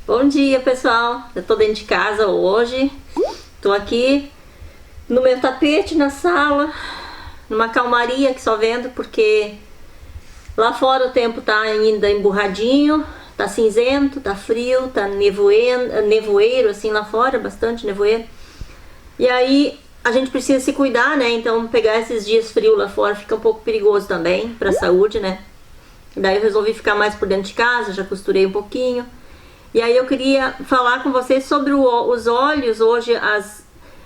Bom dia, pessoal. Eu tô dentro de casa hoje. Tô aqui no meu tapete na sala, numa calmaria que só vendo porque lá fora o tempo tá ainda emburradinho, tá cinzento, tá frio, tá nevoeiro assim lá fora, bastante nevoeiro. E aí a gente precisa se cuidar, né? Então pegar esses dias frios lá fora fica um pouco perigoso também pra saúde, né? Daí eu resolvi ficar mais por dentro de casa, já costurei um pouquinho. E aí eu queria falar com vocês sobre os óleos hoje,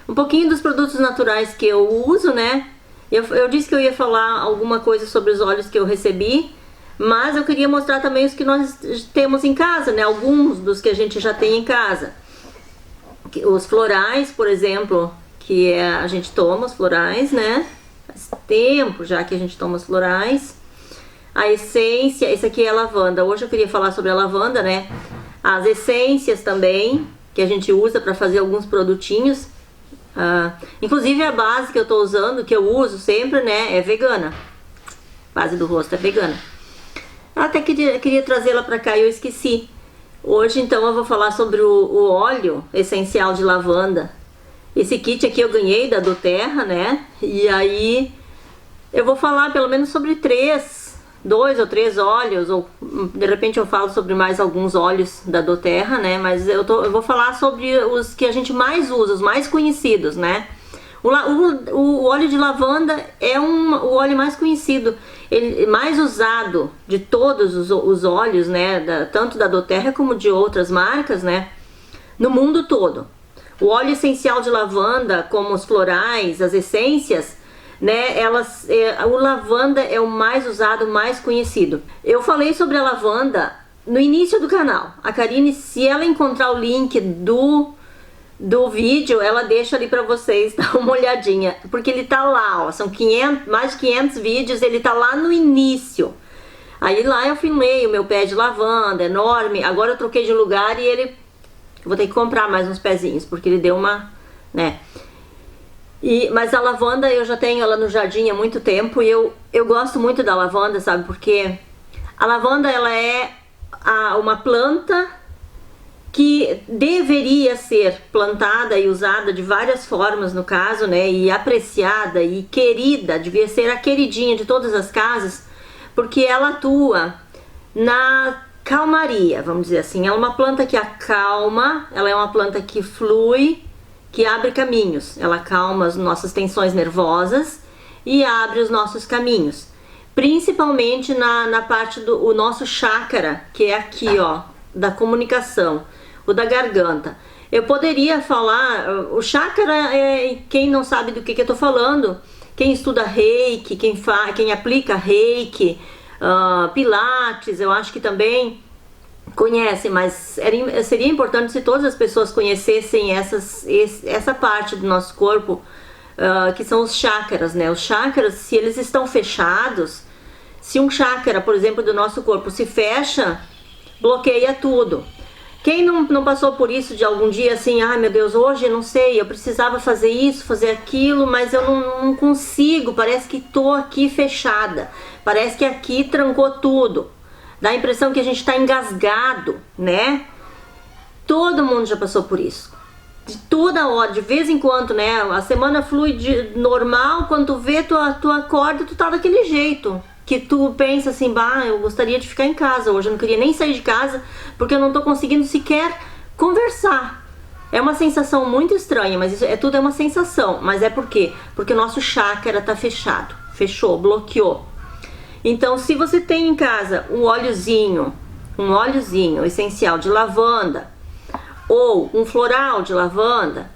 um pouquinho dos produtos naturais que eu uso, né? Eu disse que eu ia falar alguma coisa sobre os óleos que eu recebi, mas eu queria mostrar também os que nós temos em casa, né? Alguns dos que a gente já tem em casa. Os florais, por exemplo, que a gente toma os florais, né? Faz tempo já que a gente toma os florais. A essência, esse aqui é a lavanda. Hoje eu queria falar sobre a lavanda, né? As essências também, que a gente usa para fazer alguns produtinhos. Inclusive a base que eu tô usando, que eu uso sempre, né, é vegana. A base do rosto é vegana. Até queria trazê-la para cá e eu esqueci. Hoje então eu vou falar sobre o óleo essencial de lavanda. Esse kit aqui eu ganhei da doTERRA, né? E aí eu vou falar pelo menos sobre 2 ou 3 óleos, ou de repente eu falo sobre mais alguns óleos da doTERRA, né? Mas eu vou falar sobre os que a gente mais usa, os mais conhecidos, né? O óleo de lavanda é o óleo mais conhecido, mais usado de todos os óleos, né? Tanto da doTERRA como de outras marcas, né? No mundo todo. O óleo essencial de lavanda, como os florais, as essências, né, o lavanda é o mais usado, mais conhecido. Eu falei sobre a lavanda no início do canal. A Karine, se ela encontrar o link do vídeo, ela deixa ali pra vocês dar uma olhadinha, porque ele tá lá, ó, são mais de 500 vídeos, ele tá lá no início. Aí lá eu filmei o meu pé de lavanda, enorme. Agora eu troquei de lugar e eu vou ter que comprar mais uns pezinhos, porque ele deu uma, né? Mas a lavanda eu já tenho ela no jardim há muito tempo e eu gosto muito da lavanda, sabe? Porque a lavanda ela é uma planta que deveria ser plantada e usada de várias formas no caso, né? E apreciada e querida, devia ser a queridinha de todas as casas, porque ela atua na calmaria, vamos dizer assim. Ela é uma planta que acalma, ela é uma planta que flui, que abre caminhos, ela acalma as nossas tensões nervosas e abre os nossos caminhos, principalmente na parte do nosso chácara, que é aqui, ó, da comunicação, o da garganta. Eu poderia falar, o chácara quem não sabe do que eu tô falando, quem estuda reiki, quem aplica reiki, pilates, eu acho que também conhece, mas seria importante se todas as pessoas conhecessem essa parte do nosso corpo, que são os chakras, né? Os chakras, se eles estão fechados, se um chakra, por exemplo, do nosso corpo se fecha, bloqueia tudo. Quem não passou por isso de algum dia assim, ai meu Deus, hoje eu não sei, eu precisava fazer isso, fazer aquilo, mas eu não consigo, parece que tô aqui fechada, parece que aqui trancou tudo. Dá a impressão que a gente está engasgado, né? Todo mundo já passou por isso. De toda hora, de vez em quando, né? A semana flui normal, quando tu vê, tu acorda, tu tá daquele jeito. Que tu pensa assim, bah, eu gostaria de ficar em casa hoje, eu não queria nem sair de casa, porque eu não tô conseguindo sequer conversar. É uma sensação muito estranha, mas tudo é uma sensação. Mas é por quê? Porque o nosso chácara tá fechado. Fechou, bloqueou. Então, se você tem em casa um óleozinho essencial de lavanda, ou um floral de lavanda,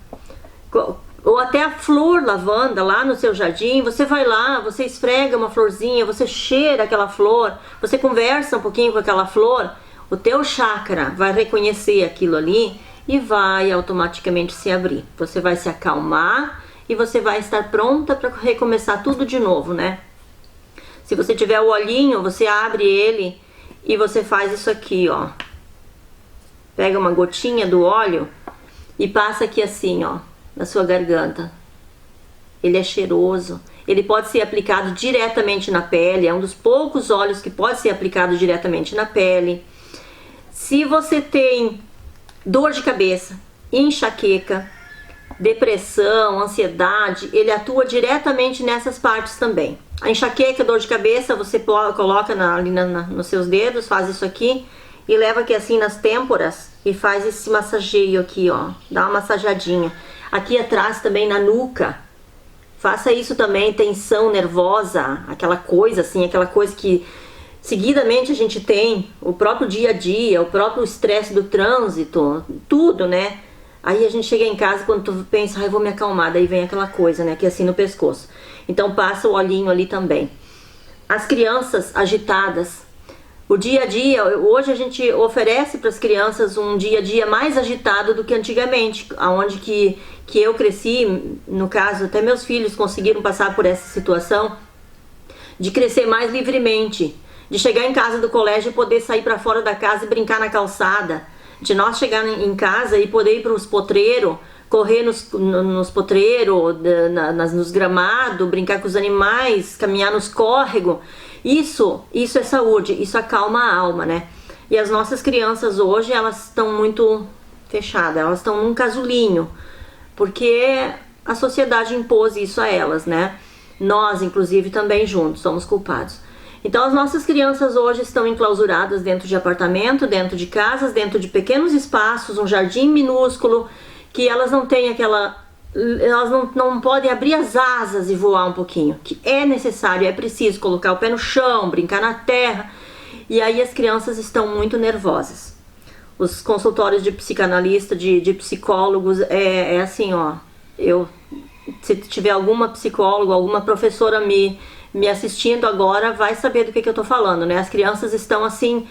ou até a flor lavanda lá no seu jardim, você vai lá, você esfrega uma florzinha, você cheira aquela flor, você conversa um pouquinho com aquela flor, o teu chakra vai reconhecer aquilo ali e vai automaticamente se abrir. Você vai se acalmar e você vai estar pronta para recomeçar tudo de novo, né? Se você tiver o olhinho, você abre ele e você faz isso aqui, ó. Pega uma gotinha do óleo e passa aqui assim, ó, na sua garganta. Ele é cheiroso. Ele pode ser aplicado diretamente na pele. É um dos poucos óleos que pode ser aplicado diretamente na pele. Se você tem dor de cabeça, enxaqueca, depressão, ansiedade, ele atua diretamente nessas partes também. A enxaqueca, dor de cabeça, você coloca ali nos seus dedos, faz isso aqui e leva aqui assim nas têmporas e faz esse massageio aqui, ó, dá uma massageadinha. Aqui atrás também na nuca, faça isso também, tensão nervosa, aquela coisa assim, aquela coisa que seguidamente a gente tem, o próprio dia a dia, o próprio estresse do trânsito, tudo, né? Aí a gente chega em casa, quando tu pensa, eu vou me acalmar, daí vem aquela coisa, né, que é assim no pescoço. Então passa o olhinho ali também. As crianças agitadas, o dia a dia, hoje a gente oferece para as crianças um dia a dia mais agitado do que antigamente, aonde que eu cresci, no caso, até meus filhos conseguiram passar por essa situação, de crescer mais livremente, de chegar em casa do colégio e poder sair para fora da casa e brincar na calçada, de nós chegar em casa e poder ir para os potreiros, correr nos potreiros, nos gramados, brincar com os animais, caminhar nos córregos. Isso é saúde, isso acalma a alma, né? E as nossas crianças hoje, elas estão muito fechadas, elas estão num casulinho, porque a sociedade impôs isso a elas, né? Nós, inclusive, também juntos, somos culpados. Então as nossas crianças hoje estão enclausuradas dentro de apartamento, dentro de casas, dentro de pequenos espaços, um jardim minúsculo, que elas não têm elas não podem abrir as asas e voar um pouquinho, que é necessário, é preciso colocar o pé no chão, brincar na terra, e aí as crianças estão muito nervosas. Os consultórios de psicanalista, de psicólogos, é assim, ó, se tiver alguma psicóloga, alguma professora me assistindo agora, vai saber do que eu tô falando, né? As crianças estão assim,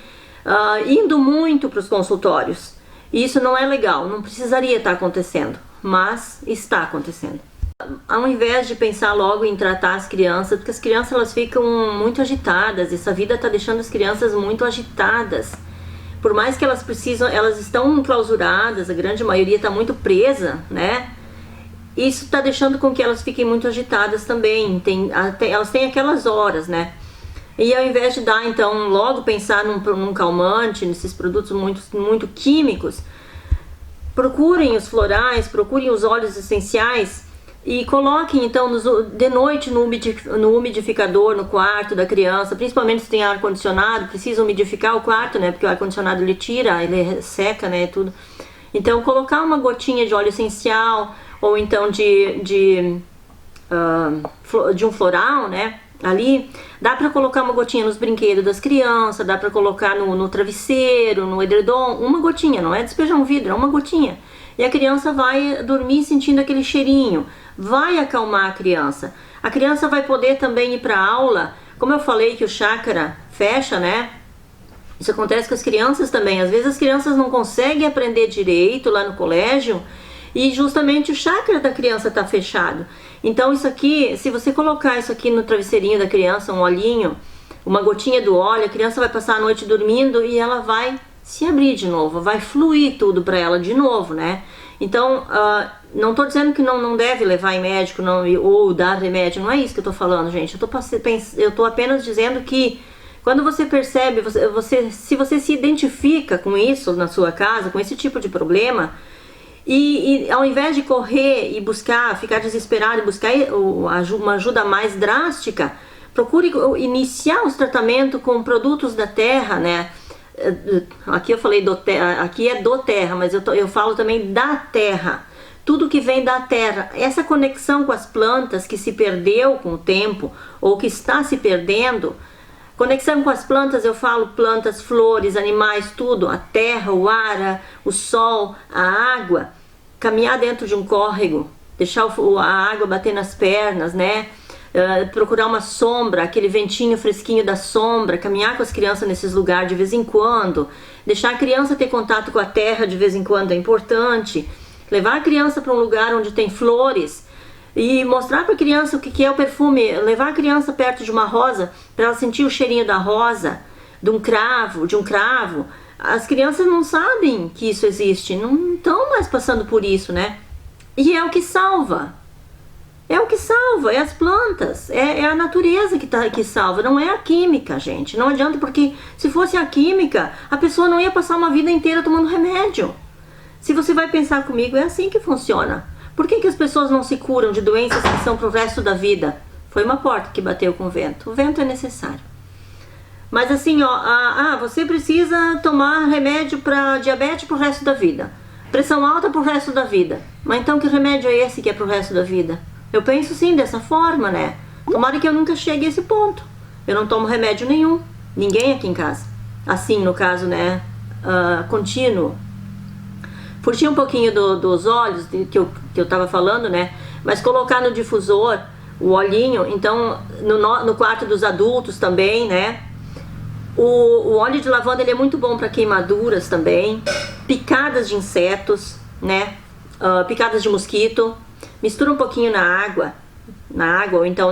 indo muito para os consultórios. E isso não é legal, não precisaria estar acontecendo, mas está acontecendo. Ao invés de pensar logo em tratar as crianças, porque as crianças elas ficam muito agitadas, essa vida tá deixando as crianças muito agitadas. Por mais que elas estão enclausuradas, a grande maioria está muito presa, né? Isso está deixando com que elas fiquem muito agitadas também, elas têm aquelas horas, né? E ao invés de dar, então, logo pensar num calmante, nesses produtos muito químicos, procurem os florais, procurem os óleos essenciais e coloquem, então, de noite no umidificador, no quarto da criança, principalmente se tem ar-condicionado, precisa umidificar o quarto, né? Porque o ar-condicionado ele tira, ele seca, né? Tudo. Então, colocar uma gotinha de óleo essencial, ou então de um floral, né, ali, dá pra colocar uma gotinha nos brinquedos das crianças, dá pra colocar no travesseiro, no edredom, uma gotinha, não é despejar um vidro, é uma gotinha. E a criança vai dormir sentindo aquele cheirinho, vai acalmar a criança. A criança vai poder também ir pra aula, como eu falei que o chakra fecha, né, isso acontece com as crianças também, às vezes as crianças não conseguem aprender direito lá no colégio, e justamente o chakra da criança está fechado. Então isso aqui, se você colocar isso aqui no travesseirinho da criança, um olhinho, uma gotinha do óleo, a criança vai passar a noite dormindo e ela vai se abrir de novo, vai fluir tudo para ela de novo, né? Então, não estou dizendo que não deve levar em médico ou dar remédio, não é isso que eu estou falando, gente. Eu estou apenas dizendo que quando você percebe, se você se identifica com isso na sua casa, com esse tipo de problema, e ao invés de correr e buscar, ficar desesperado e buscar uma ajuda mais drástica, procure iniciar os tratamentos com produtos da terra, né? Aqui eu falei aqui é do terra, mas eu falo também da terra. Tudo que vem da terra, essa conexão com as plantas que se perdeu com o tempo ou que está se perdendo. Conexão com as plantas, eu falo plantas, flores, animais, tudo, a terra, o ar, o sol, a água, caminhar dentro de um córrego, deixar a água bater nas pernas, né? Procurar uma sombra, aquele ventinho fresquinho da sombra, caminhar com as crianças nesses lugares de vez em quando, deixar a criança ter contato com a terra de vez em quando é importante, levar a criança para um lugar onde tem flores, e mostrar para a criança o que é o perfume, levar a criança perto de uma rosa para ela sentir o cheirinho da rosa, de um cravo. As crianças não sabem que isso existe, não estão mais passando por isso, né? E é o que salva. É o que salva, é as plantas, é a natureza que salva, não é a química, gente. Não adianta, porque se fosse a química, a pessoa não ia passar uma vida inteira tomando remédio. Se você vai pensar comigo, é assim que funciona. Por que as pessoas não se curam de doenças que são pro resto da vida? Foi uma porta que bateu com o vento. O vento é necessário. Mas assim, ó, você precisa tomar remédio para diabetes pro resto da vida. Pressão alta pro resto da vida. Mas então que remédio é esse que é pro resto da vida? Eu penso sim, dessa forma, né? Tomara que eu nunca chegue a esse ponto. Eu não tomo remédio nenhum. Ninguém aqui em casa. Assim, no caso, né? Contínuo. Furti um pouquinho dos olhos que eu tava falando, né? Mas colocar no difusor o olhinho, então no quarto dos adultos também, né? O óleo de lavanda ele é muito bom para queimaduras também, picadas de insetos, né? Picadas de mosquito. Mistura um pouquinho na água, ou então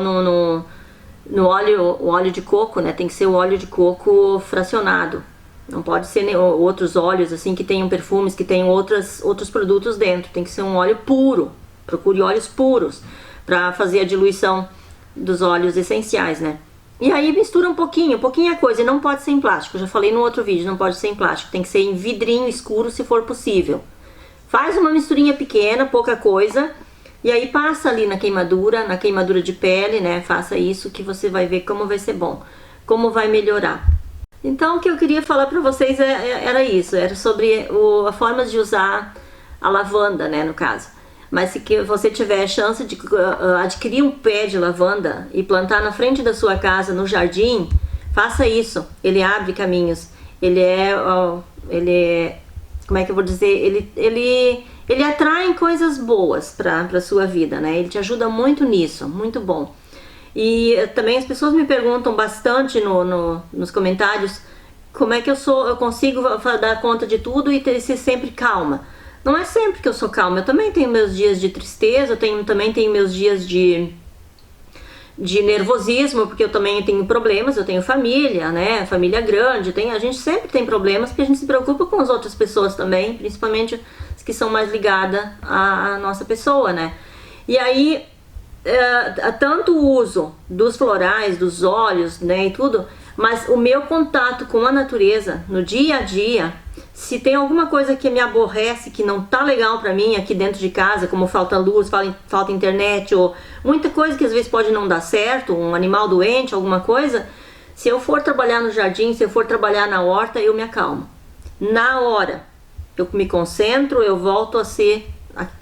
no óleo de coco, né? Tem que ser o óleo de coco fracionado. Não pode ser outros óleos assim que tenham perfumes, que tenham outros produtos dentro. Tem que ser um óleo puro. Procure óleos puros para fazer a diluição dos óleos essenciais, né? E aí mistura pouquinho é coisa, e não pode ser em plástico. Eu já falei no outro vídeo, não pode ser em plástico. Tem que ser em vidrinho escuro se for possível. Faz uma misturinha pequena, pouca coisa, e aí passa ali na queimadura de pele, né? Faça isso que você vai ver como vai ser bom, como vai melhorar. Então o que eu queria falar para vocês era isso, era sobre a forma de usar a lavanda, né, no caso. Mas se você tiver a chance de adquirir um pé de lavanda e plantar na frente da sua casa, no jardim, faça isso. Ele abre caminhos. Ele é, como é que eu vou dizer? Ele atrai coisas boas para sua vida, né? Ele te ajuda muito nisso, muito bom. E também as pessoas me perguntam bastante nos comentários como é que eu consigo dar conta de tudo e ser sempre calma. Não é sempre que eu sou calma, eu também tenho meus dias de tristeza, eu também tenho meus dias de nervosismo, porque eu também tenho problemas, eu tenho família, né, família grande, a gente sempre tem problemas, porque a gente se preocupa com as outras pessoas também, principalmente as que são mais ligadas à nossa pessoa, né. E aí, tanto o uso dos florais, dos óleos, né, e tudo, mas o meu contato com a natureza, no dia a dia, se tem alguma coisa que me aborrece, que não tá legal pra mim aqui dentro de casa, como falta luz, falta internet, ou muita coisa que às vezes pode não dar certo, um animal doente, alguma coisa, se eu for trabalhar no jardim, se eu for trabalhar na horta, eu me acalmo. Na hora, eu me concentro, eu volto a ser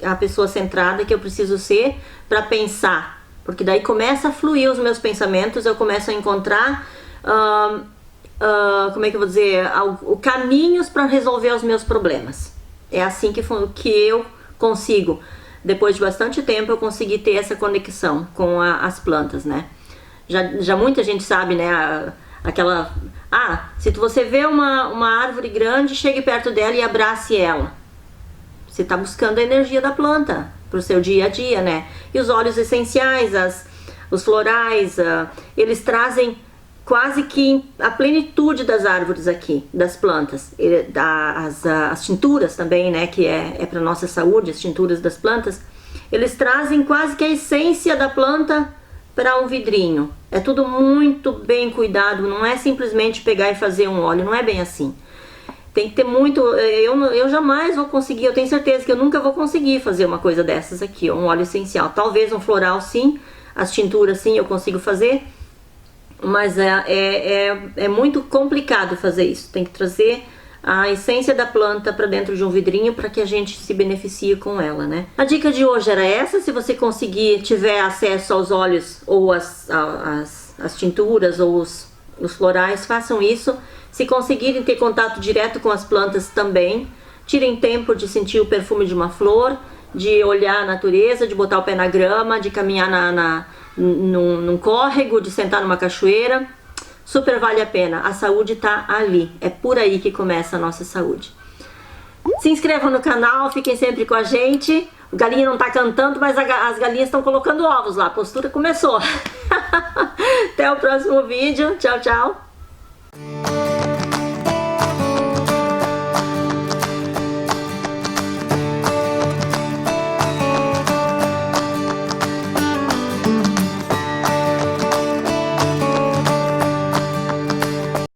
a pessoa centrada que eu preciso ser para pensar, porque daí começa a fluir os meus pensamentos, eu começo a encontrar como é que eu vou dizer, caminhos para resolver os meus problemas. É assim que eu consigo, depois de bastante tempo, eu consegui ter essa conexão com as plantas, né? Já muita gente sabe, né, se você vê uma árvore grande, chegue perto dela e abrace ela. Você está buscando a energia da planta para o seu dia a dia, né? E os óleos essenciais, os florais, eles trazem quase que a plenitude das árvores aqui, das plantas, as tinturas também, né, que é para nossa saúde, as tinturas das plantas, eles trazem quase que a essência da planta para um vidrinho. É tudo muito bem cuidado, não é simplesmente pegar e fazer um óleo, não é bem assim. Tem que ter muito, eu jamais vou conseguir, eu tenho certeza que eu nunca vou conseguir fazer uma coisa dessas aqui, um óleo essencial. Talvez um floral sim, as tinturas sim eu consigo fazer, mas é muito complicado fazer isso. Tem que trazer a essência da planta para dentro de um vidrinho para que a gente se beneficie com ela, né? A dica de hoje era essa. Se você tiver acesso aos óleos ou as tinturas ou os florais, façam isso. Se conseguirem ter contato direto com as plantas também, tirem tempo de sentir o perfume de uma flor, de olhar a natureza, de botar o pé na grama, de caminhar num córrego, de sentar numa cachoeira. Super vale a pena, a saúde tá ali, é por aí que começa a nossa saúde. Se inscrevam no canal, fiquem sempre com a gente. O galinha não tá cantando, mas as galinhas estão colocando ovos lá, a postura começou. Até o próximo vídeo, tchau, tchau.